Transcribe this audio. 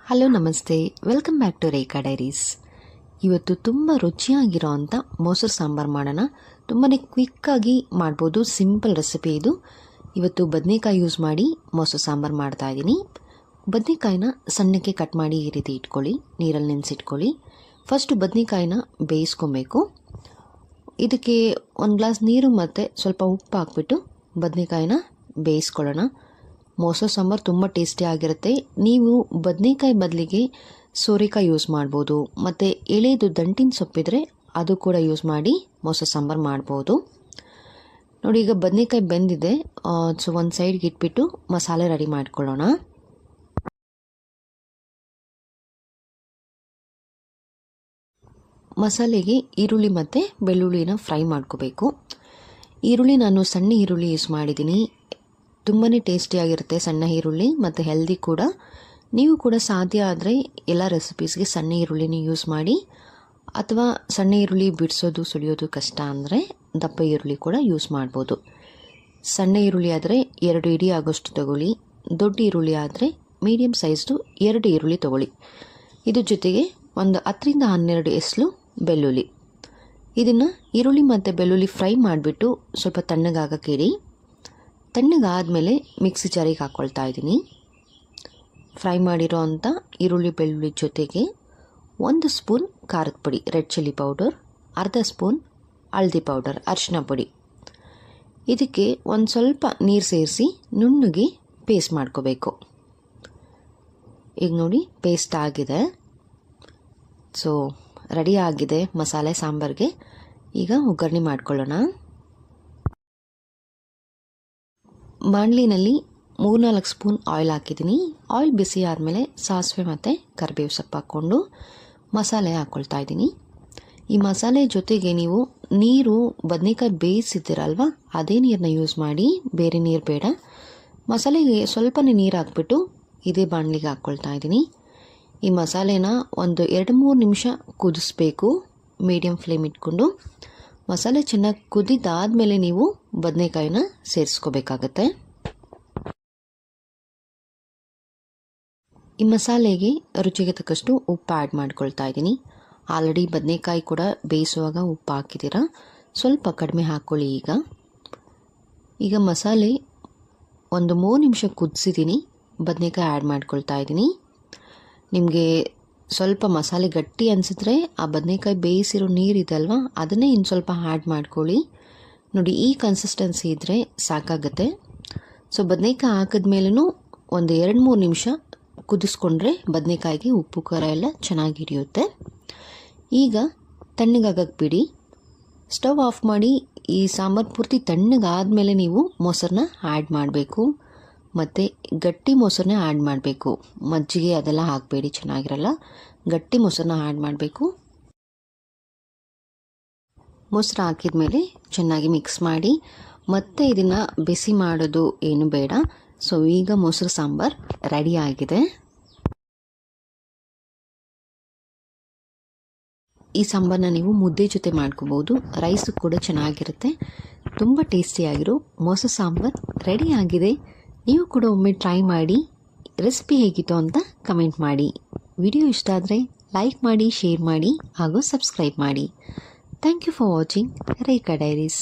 Hello ನಮಸ್ತೆ, welcome back to Rekha Diaries. ಇವತ್ತು ತುಂಬ ರುಚಿಯಾಗಿರೋ ಅಂಥ ಮೊಸರು ಸಾಂಬಾರು ಮಾಡೋಣ. ತುಂಬಾ ಕ್ವಿಕ್ಕಾಗಿ ಮಾಡ್ಬೋದು, ಸಿಂಪಲ್ ರೆಸಿಪಿ ಇದು. ಇವತ್ತು ಬದನೆಕಾಯಿ ಯೂಸ್ ಮಾಡಿ ಮೊಸರು ಸಾಂಬಾರು ಮಾಡ್ತಾಯಿದ್ದೀನಿ. ಬದನೆಕಾಯಿನ ಸಣ್ಣಕ್ಕೆ ಕಟ್ ಮಾಡಿ ಈ ರೀತಿ ಇಟ್ಕೊಳ್ಳಿ, ನೀರಲ್ಲಿ ನೆನೆಸಿಟ್ಕೊಳ್ಳಿ. ಫಸ್ಟು ಬದನೆಕಾಯಿನ ಬೇಯಿಸ್ಕೊಬೇಕು. ಇದಕ್ಕೆ ಒಂದು ಗ್ಲಾಸ್ ನೀರು ಮತ್ತು ಸ್ವಲ್ಪ ಉಪ್ಪು ಹಾಕ್ಬಿಟ್ಟು ಬದನೆಕಾಯಿನ ಬೇಯಿಸ್ಕೊಳ್ಳೋಣ. ಮೊಸರು ಸಾಂಬಾರು ತುಂಬ ಟೇಸ್ಟಿ ಆಗಿರುತ್ತೆ. ನೀವು ಬದನೆಕಾಯಿ ಬದಲಿಗೆ ಸೋರೆಕಾಯಿ ಯೂಸ್ ಮಾಡ್ಬೋದು, ಮತ್ತು ಎಳೆದು ದಂಟಿನ ಸೊಪ್ಪಿದ್ರೆ ಅದು ಕೂಡ ಯೂಸ್ ಮಾಡಿ ಮೊಸರು ಸಾಂಬಾರು ಮಾಡ್ಬೋದು. ನೋಡಿ, ಈಗ ಬದನೆಕಾಯಿ ಬೆಂದಿದೆ. ಸೊ ಒಂದು ಸೈಡ್ಗೆ ಇಟ್ಬಿಟ್ಟು ಮಸಾಲೆ ರೆಡಿ ಮಾಡ್ಕೊಳ್ಳೋಣ. ಮಸಾಲೆಗೆ ಈರುಳ್ಳಿ ಮತ್ತು ಬೆಳ್ಳುಳ್ಳಿನ ಫ್ರೈ ಮಾಡ್ಕೋಬೇಕು. ಈರುಳ್ಳಿ ನಾನು ಸಣ್ಣ ಈರುಳ್ಳಿ ಯೂಸ್ ಮಾಡಿದ್ದೀನಿ. ತುಂಬಾ ಟೇಸ್ಟಿಯಾಗಿರುತ್ತೆ ಸಣ್ಣ ಈರುಳ್ಳಿ, ಮತ್ತು ಹೆಲ್ದಿ ಕೂಡ. ನೀವು ಕೂಡ ಸಾಧ್ಯ ಆದರೆ ಎಲ್ಲ ರೆಸಿಪೀಸ್ಗೆ ಸಣ್ಣ ಈರುಳ್ಳಿನ ಯೂಸ್ ಮಾಡಿ, ಅಥವಾ ಸಣ್ಣ ಈರುಳ್ಳಿ ಬಿಡಿಸೋದು ಸುಲಿಯೋದು ಕಷ್ಟ ಅಂದರೆ ದಪ್ಪ ಈರುಳ್ಳಿ ಕೂಡ ಯೂಸ್ ಮಾಡ್ಬೋದು. ಸಣ್ಣ ಈರುಳ್ಳಿ ಆದರೆ 2 ಇಡೀ ಆಗೋಷ್ಟು ತಗೊಳ್ಳಿ. ದೊಡ್ಡ ಈರುಳ್ಳಿ ಆದರೆ ಮೀಡಿಯಮ್ ಸೈಜ್ದು 2 ಈರುಳ್ಳಿ ತಗೊಳ್ಳಿ. ಇದ್ರ ಜೊತೆಗೆ ಒಂದು 10ರಿಂದ 12 ಎಸಳು ಬೆಳ್ಳುಳ್ಳಿ. ಇದನ್ನು ಈರುಳ್ಳಿ ಮತ್ತು ಬೆಳ್ಳುಳ್ಳಿ ಫ್ರೈ ಮಾಡಿಬಿಟ್ಟು ಸ್ವಲ್ಪ ತಣ್ಣಗಾಗಕ್ಕಿಡಿ. ತಣ್ಣಗಾದಮೇಲೆ ಮಿಕ್ಸಿ ಜಾರಿಗೆ ಹಾಕ್ಕೊಳ್ತಾ ಇದ್ದೀನಿ. ಫ್ರೈ ಮಾಡಿರೋ ಅಂಥ ಈರುಳ್ಳಿ ಬೆಳ್ಳುಳ್ಳಿ ಜೊತೆಗೆ 1 ಸ್ಪೂನ್ ಖಾರದ ಪುಡಿ ರೆಡ್ ಚಿಲ್ಲಿ ಪೌಡರ್, ಅರ್ಧ ಸ್ಪೂನ್ ಹಳದಿ ಪೌಡರ್ ಅರಿಶಿನ ಪುಡಿ. ಇದಕ್ಕೆ ಒಂದು ಸ್ವಲ್ಪ ನೀರು ಸೇರಿಸಿ ನುಣ್ಣಗೆ ಪೇಸ್ಟ್ ಮಾಡ್ಕೋಬೇಕು. ಈಗ ನೋಡಿ, ಪೇಸ್ಟ್ ಆಗಿದೆ. ಸೊ ರೆಡಿ ಆಗಿದೆ ಮಸಾಲೆ ಸಾಂಬಾರಿಗೆ. ಈಗ ಒಗ್ಗರಣೆ ಮಾಡ್ಕೊಳ್ಳೋಣ. ಬಾಣಲಿನಲ್ಲಿ 3-4 ಸ್ಪೂನ್ ಆಯಿಲ್ ಹಾಕಿದ್ದೀನಿ. ಆಯಿಲ್ ಬಿಸಿ ಆದಮೇಲೆ ಸಾಸಿವೆ ಮತ್ತು ಕರಿಬೇವು ಸೊಪ್ಪು ಹಾಕ್ಕೊಂಡು ಮಸಾಲೆ ಹಾಕ್ಕೊಳ್ತಾ ಇದ್ದೀನಿ. ಈ ಮಸಾಲೆ ಜೊತೆಗೆ ನೀವು ನೀರು ಬದನೆಕಾಯಿ ಬೇಯಿಸಿದ್ದೀರಲ್ವ, ಅದೇ ನೀರನ್ನ ಯೂಸ್ ಮಾಡಿ, ಬೇರೆ ನೀರು ಬೇಡ. ಮಸಾಲೆಗೆ ಸ್ವಲ್ಪನೇ ನೀರು ಹಾಕ್ಬಿಟ್ಟು ಇದೇ ಬಾಣಲಿಗೆ ಹಾಕ್ಕೊಳ್ತಾ ಇದ್ದೀನಿ. ಈ ಮಸಾಲೆನ ಒಂದು 2-3 ನಿಮಿಷ ಕುದಿಸ್ಬೇಕು, ಮೀಡಿಯಮ್ ಫ್ಲೇಮ್ ಇಟ್ಕೊಂಡು. ಮಸಾಲೆ ಚೆನ್ನಾಗಿ ಕುದಿದಾದ್ಮೇಲೆ ನೀವು ಬದನೆಕಾಯಿನ ಸೇರಿಸ್ಕೋಬೇಕಾಗತ್ತೆ. ಈ ಮಸಾಲೆಗೆ ರುಚಿಗೆ ತಕ್ಕಷ್ಟು ಉಪ್ಪು ಆ್ಯಡ್ ಮಾಡ್ಕೊಳ್ತಾ ಇದ್ದೀನಿ. ಆಲ್ರೆಡಿ ಬದನೆಕಾಯಿ ಕೂಡ ಬೇಯಿಸುವಾಗ ಉಪ್ಪು ಹಾಕಿದ್ದೀರ, ಸ್ವಲ್ಪ ಕಡಿಮೆ ಹಾಕ್ಕೊಳ್ಳಿ. ಈಗ ಮಸಾಲೆ ಒಂದು 3 ನಿಮಿಷ ಕುದಿಸಿದ್ದೀನಿ. ಬದನೆಕಾಯಿ ಆ್ಯಡ್ ಮಾಡ್ಕೊಳ್ತಾ ಇದ್ದೀನಿ. ನಿಮಗೆ ಸ್ವಲ್ಪ ಮಸಾಲೆ ಗಟ್ಟಿ ಅನಿಸಿದ್ರೆ ಆ ಬದನೆಕಾಯಿ ಬೇಯಿಸಿರೋ ನೀರಿದೆ ಅಲ್ವಾ, ಅದನ್ನೇ ಇನ್ನು ಸ್ವಲ್ಪ ಆ್ಯಡ್ ಮಾಡ್ಕೊಳ್ಳಿ. ನೋಡಿ, ಈ ಕನ್ಸಿಸ್ಟೆನ್ಸಿ ಇದ್ದರೆ ಸಾಕಾಗುತ್ತೆ. ಸೊ ಬದನೆಕಾಯಿ ಹಾಕಿದ್ಮೇಲೂ ಒಂದು 2-3 ನಿಮಿಷ ಕುದಿಸ್ಕೊಂಡ್ರೆ ಬದನೆಕಾಯಿಗೆ ಉಪ್ಪು ಖಾರ ಎಲ್ಲ ಚೆನ್ನಾಗಿ ಹಿಡಿಯುತ್ತೆ. ಈಗ ತಣ್ಣಗಾಗಕ್ಕೆ ಬಿಡಿ, ಸ್ಟವ್ ಆಫ್ ಮಾಡಿ. ಈ ಸಾಂಬಾರು ಪೂರ್ತಿ ತಣ್ಣಗಾದಮೇಲೆ ನೀವು ಮೊಸರನ್ನ ಆ್ಯಡ್ ಮಾಡಬೇಕು, ಮತ್ತು ಗಟ್ಟಿ ಮೊಸರನ್ನ ಆ್ಯಡ್ ಮಾಡಬೇಕು. ಮಜ್ಜಿಗೆ ಅದೆಲ್ಲ ಹಾಕಬೇಡಿ, ಚೆನ್ನಾಗಿರಲ್ಲ. ಗಟ್ಟಿ ಮೊಸರನ್ನ ಆ್ಯಡ್ ಮಾಡಬೇಕು. ಮೊಸರು ಹಾಕಿದ ಮೇಲೆ ಚೆನ್ನಾಗಿ ಮಿಕ್ಸ್ ಮಾಡಿ, ಮತ್ತೆ ಇದನ್ನು ಬಿಸಿ ಮಾಡೋದು ಏನು ಬೇಡ. ಸೊ ಈಗ ಮೊಸರು ಸಾಂಬಾರು ರೆಡಿ ಆಗಿದೆ. ಈ ಸಾಂಬಾರನ್ನ ನೀವು ಮುದ್ದೆ ಜೊತೆ ಮಾಡ್ಕೋಬೋದು, ರೈಸು ಕೂಡ ಚೆನ್ನಾಗಿರುತ್ತೆ. ತುಂಬ ಟೇಸ್ಟಿಯಾಗಿರೋ ಮೊಸರು ಸಾಂಬಾರು ರೆಡಿ ಆಗಿದೆ. ನೀವು ಕೂಡ ಒಮ್ಮೆ ಟ್ರೈ ಮಾಡಿ. ರೆಸಿಪಿ ಹೇಗಿತ್ತು ಅಂತ ಕಮೆಂಟ್ ಮಾಡಿ. ವಿಡಿಯೋ ಇಷ್ಟ ಆದರೆ ಲೈಕ್ ಮಾಡಿ, ಶೇರ್ ಮಾಡಿ ಹಾಗೂ ಸಬ್ಸ್ಕ್ರೈಬ್ ಮಾಡಿ. Thank you for watching Rekha diaries.